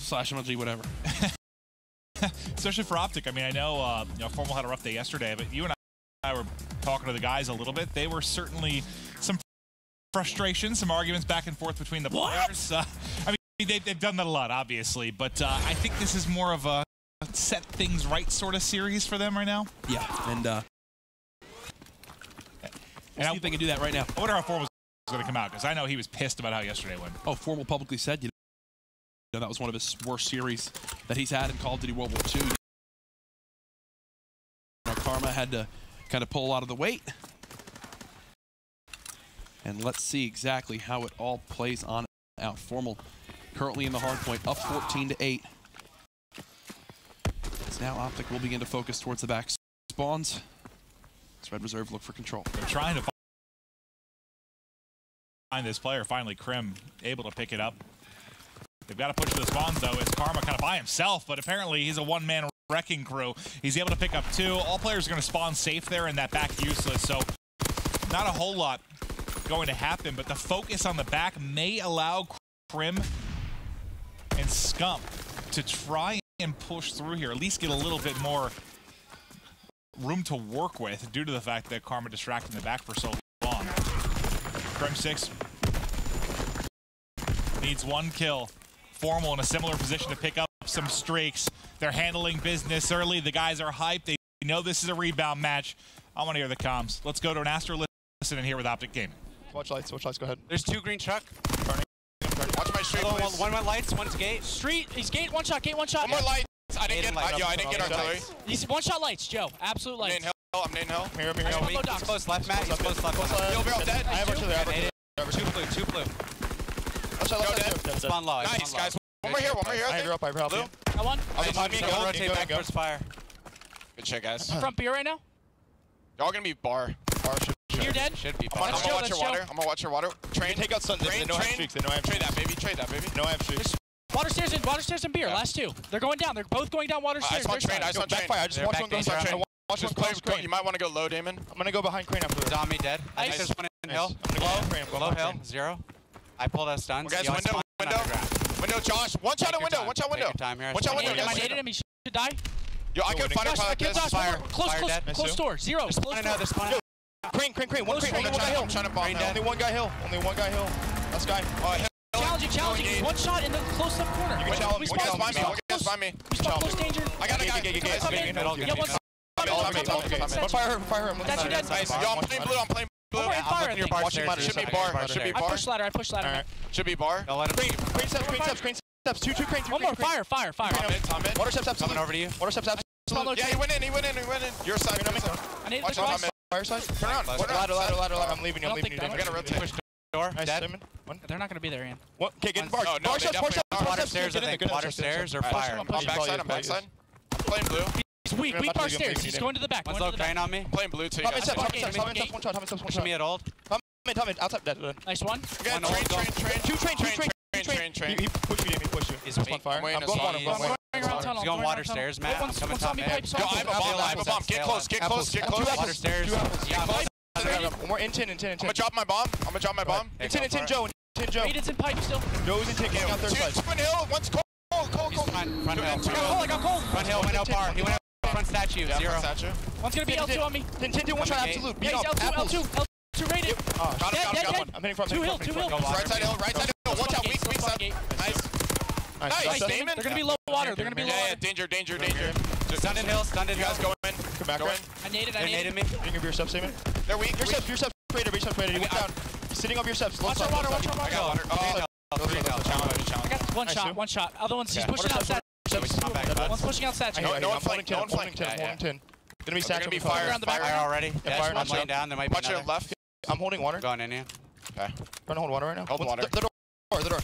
/MLG, whatever. Especially for OpTic. I mean, I know, Formal had a rough day yesterday, but you and I were talking to the guys a little bit. They were certainly some frustration, some arguments back and forth between the players. I mean, they've done that a lot, obviously, but I think this is more of a set things right sort of series for them right now. Yeah, and see if they can do that right now. I wonder how Formal's going to come out, because I know he was pissed about how yesterday went. Oh, Formal publicly said, that was one of his worst series that he's had in Call of Duty World War II. Karma had to kind of pull a lot of the weight. And let's see exactly how it all plays on out. Formal currently in the hard point, up 14-8. As now OpTic will begin to focus towards the back spawns. As Red Reserve look for control. They're trying to find this player. Finally, Krim able to pick it up. They've got to push to the spawns, though. It's Karma kind of by himself, but apparently he's a one-man wrecking crew. He's able to pick up 2. All players are going to spawn safe there, and that back useless. So not a whole lot going to happen, but the focus on the back may allow Krim and Scump to try and push through here, at least get a little bit more room to work with due to the fact that Karma distracting the back for so long. Krim 6 needs 1 kill. Formal in a similar position to pick up some streaks. They're handling business early. The guys are hyped. They know this is a rebound match. I want to hear the comms. Let's go to an Astro listen in here with OpTic Gaming. Watch lights, go ahead. There's 2 green truck. Turning. Watch my street, please. One went lights, one's gate. Street, he's gate, 1 shot, gate, 1 shot. One more lights. I didn't get artillery. He's 1 shot lights, Joe. Absolute lights. I'm nading hill. Here. He's close left, Matt. He's close left. You'll be all dead. I have artillery. 2 blue. Dead. Spawn low. Nice, guys. One more here. I have help. Got one. Rotate back towards fire. Good shit, guys. Front beer right now. Y'all gonna be bar. You're dead. Should be. I'm gonna watch your water. I'm gonna watch your water. Train. Take out Sunday. They know I have streaks. They know I have streaks. Trade that, baby. No, I have streaks. Water stairs and beer. Last 2. They're going down. They're both going down water stairs. I saw train. Backfire. I just watch one go train. Watch one cross crane. You might want to go low, Damon. I'm gonna go behind crane after this. Zombie dead. I think there's one in hill. Low hill. 0. I pulled out stuns. Guys, window, Josh. One shot window. One shot window. I needed him. He should die. Yo, I could fight this. Fire. Close door. 0. Crane. One guy hill. Only one guy hill. Last guy. Challenging. 1 shot in the close left corner. You can challenge. One guy's by me. We spawn close danger. I got a guy. Yeah, one Fire him. That's your dead. Nice. Yo, I'm playing blue. Blue. Should be bar. I push ladder. Should be bar. Don't let him. Crane steps. 2 crane. One more. Fire. Tom mid. Water steps up. Coming over to you. Water steps up. Yeah, he went in. Your side. I need Watch the cross. Fire side. Turn around. Ladder. I'm leaving you. I gotta rotate. Push door. Nice, Dead. Simon. They're not going to be there, Ian. Okay, get in bar. Bar steps. Water stairs, I think. Water stairs or fire. I'm backside. I'm playing blue. He's weak bar stairs. He's going to the back. One's low crane on me. Playing blue too. Top mid steps. 1 shot. Pushing me at old. Top mid. Outside. Dead. Nice one. Train. 2 train. He pushed me. He's on fire. I'm going water. He's going water stairs, Matt. I'm coming top mid. Yo, I have a bomb. Get close. Water stairs. One more in tin. I'm gonna drop my bomb. In tin, Joe. It's in pipe still. Joe's in tin, getting out their side. Twin hill. One's cold. Front hill. I got cold. Front hill went out bar. He went out front statue. 0. One's going to be L2 on me. Tin, 1 shot absolute. Beat up. L2 rated. Got one. I'm hitting from 2 hill. Right side hill. Watch out. Weak side. Nice, Damon. They're going to be low water. Yeah, danger. Stunned in hill. You guys go in. Come back. I naded me. Bring your beer steps, Damon. They're weak. Your steps. He went down. He's sitting up your steps. Watch our water. I got water. I got 1 shot. Other one's he's pushing out statue. One's pushing out statue. No one flank. Gonna be Gonna be fire around the back. Fire already. I'm laying down. There might be watch your another. left. I'm holding water. Going in here. Okay. Trying to hold water right now. Hold water. The door. The window.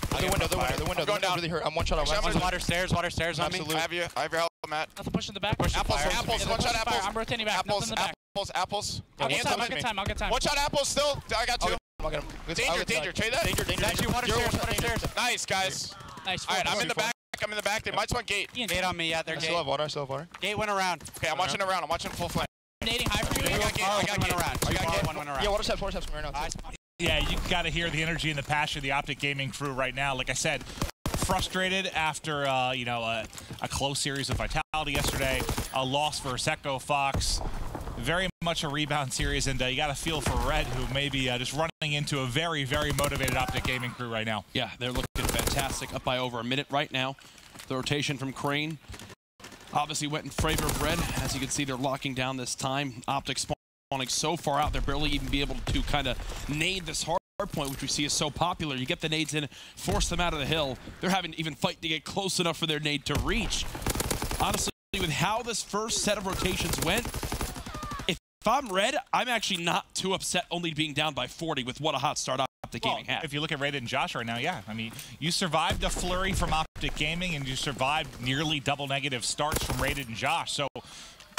Going down. Really hurt. I'm 1 shot out. One's water stairs on me. I have your help, Matt. Nothing pushing the back. Apples. 1 shot apples. I'm rotating back. Apples. I'll get time. 1 shot apples still. I got 2. I'll get him. Danger. Trade that. Statue, water stairs. Nice, guys. Nice. All right, I'm in the back. They might spawn gate. Gate on me. Yeah, they're I gate. still have water. Gate went around. Okay, I'm watching around. I'm watching full flame. Nading high for you. I got gate. One went around. Yeah, water steps from right now. Yeah, you got to hear the energy and the passion of the OpTic Gaming crew right now. Like I said, frustrated after, you know, a close series of Vitality yesterday, a loss for Echo Fox, very much a rebound series, and you got to feel for Red, who may be just running into a very, very motivated OpTic Gaming crew right now. Yeah, they're looking fantastic, up by over a minute right now. The rotation from Crane obviously went in favor of Red. As you can see, they're locking down this time. OpTic spawning so far out, they're barely even be able to kind of nade this hard point, which we see is so popular. You get the nades in, force them out of the hill. They're having to even fight to get close enough for their nade to reach. Honestly, with how this first set of rotations went, if I'm Red, I'm actually not too upset only being down by 40 with what a hot start OpTic Gaming had. If you look at Rated and Josh right now, yeah. I mean, you survived a flurry from OpTic Gaming, and you survived nearly double negative starts from Rated and Josh. So,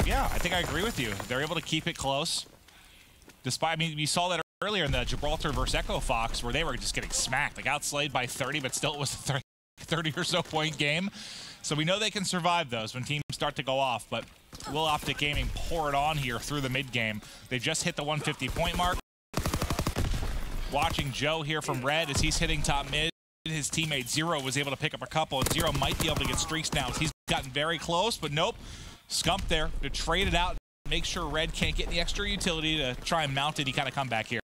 yeah, I think I agree with you. They're able to keep it close. Despite, I mean, you saw that earlier in the Gibraltar versus Echo Fox, where they were just getting smacked. Like, outslayed by 30, but still it was a 30 or so point game. So we know they can survive those when teams start to go off, but will OpTic Gaming pour it on here through the mid-game? They just hit the 150-point mark. Watching Joe here from Red as he's hitting top mid. His teammate Zero was able to pick up a couple, and Zero might be able to get streaks now. He's gotten very close, but nope. Scump there to trade it out, make sure Red can't get the extra utility to try and mount any kind of comeback here.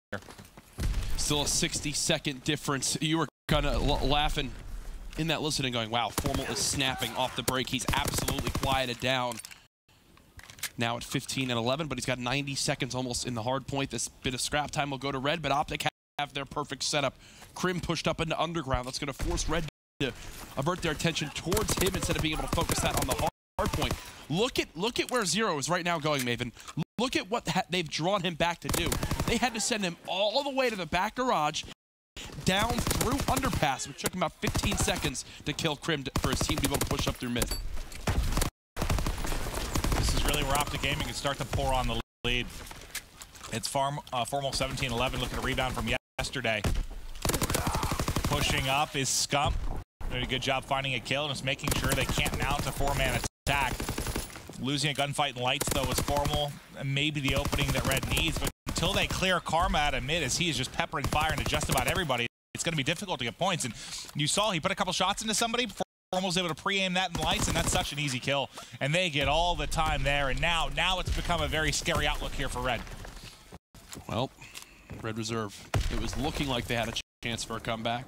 Still a 60-second difference. You were kind of laughing in that listening, going, wow, Formal is snapping off the break. He's absolutely quieted down. Now at 15 and 11, but he's got 90 seconds almost in the hard point. This bit of scrap time will go to Red, but OpTic have their perfect setup. Crim pushed up into Underground. That's going to force Red to avert their attention towards him instead of being able to focus that on the hard point. Look at where Zero is right now going, Maven. Look at what they've drawn him back to do. They had to send him all the way to the back garage, down through underpass, which took him about 15 seconds to kill Crim for his team to be able to push up through mid. This is really where OpTic Gaming can start to pour on the lead. It's Formal 17-11 looking to rebound from yesterday. Pushing up is Scump. Did a good job finding a kill and just making sure they can't mount a four-man attack. Losing a gunfight in lights, though, is Formal. Maybe the opening that Red needs, but until they clear Karma out of mid, as he is just peppering fire into just about everybody, it's going to be difficult to get points. And you saw he put a couple shots into somebody. Formal was able to pre-aim that in lights, and that's such an easy kill. And they get all the time there. And now it's become a very scary outlook here for Red. Well, Red Reserve, it was looking like they had a chance for a comeback.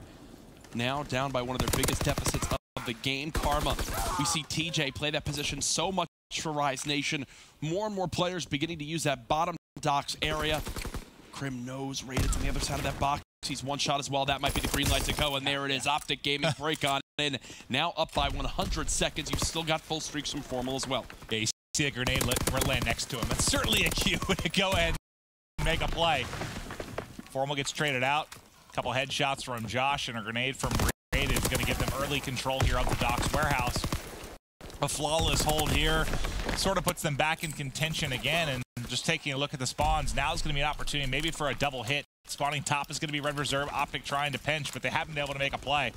Now down by one of their biggest deficits of the game. Karma, we see TJ play that position so much for Rise Nation. More and more players beginning to use that bottom docks area. Crim knows Rated on the other side of that box. He's one shot as well. That might be the green light to go, and there it is. OpTic Gaming break on in. Now up by 100 seconds. You've still got full streaks from Formal as well. Yeah, you see a grenade land next to him. That's certainly a cue to go ahead and make a play. Formal gets traded out. A couple headshots from Josh and a grenade from Rated is going to give them early control here of the docks warehouse. A flawless hold here sort of puts them back in contention again, and just taking a look at the spawns, now is going to be an opportunity maybe for a double hit. Spawning top is going to be Red Reserve. OpTic trying to pinch, but they haven't been able to make a play.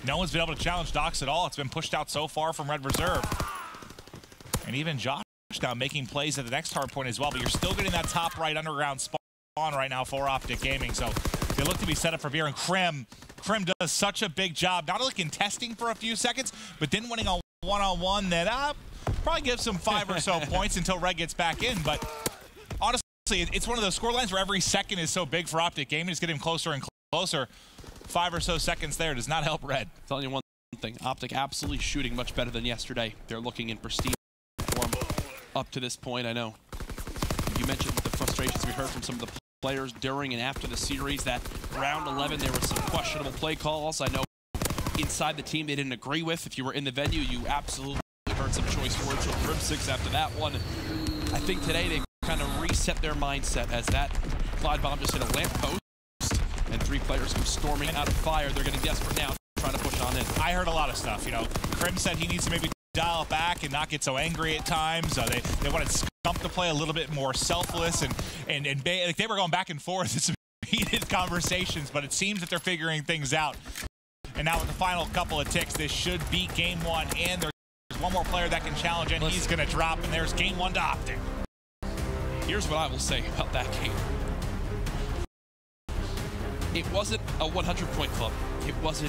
No one's been able to challenge docks at all. It's been pushed out so far from Red Reserve. And even Josh now making plays at the next hard point as well, but you're still getting that top right underground spawn right now for OpTic Gaming, so they look to be set up for beer. And Crim does such a big job, not only contesting for a few seconds, but then winning a one-on-one that probably gives them 5 or so points until Red gets back in. But honestly, it's one of those score lines where every second is so big for OpTic Gaming. It's getting closer and closer. 5 or so seconds there does not help Red. I'm telling you one thing, OpTic absolutely shooting much better than yesterday. They're looking in pristine form up to this point. I know you mentioned the frustrations we heard from some of the players during and after the series. That round 11, there were some questionable play calls. I know inside the team they didn't agree with. If you were in the venue, you absolutely heard some choice words from Grim 6 after that one. I think today they kind of reset their mindset as that Clyde bomb just hit a lamppost, and 3 players come storming out of fire. They're getting desperate now, trying to push on in. I heard a lot of stuff. You know, Crim said he needs to maybe dial it back and not get so angry at times. They wanted Scump to play a little bit more selfless, and like they were going back and forth in some heated conversations, but it seems that they're figuring things out. And now with the final couple of ticks, this should be game 1, and there's one more player that can challenge, and he's going to drop, and there's game 1 to OpTic. Here's what I will say about that game. It wasn't a 100-point club. It wasn't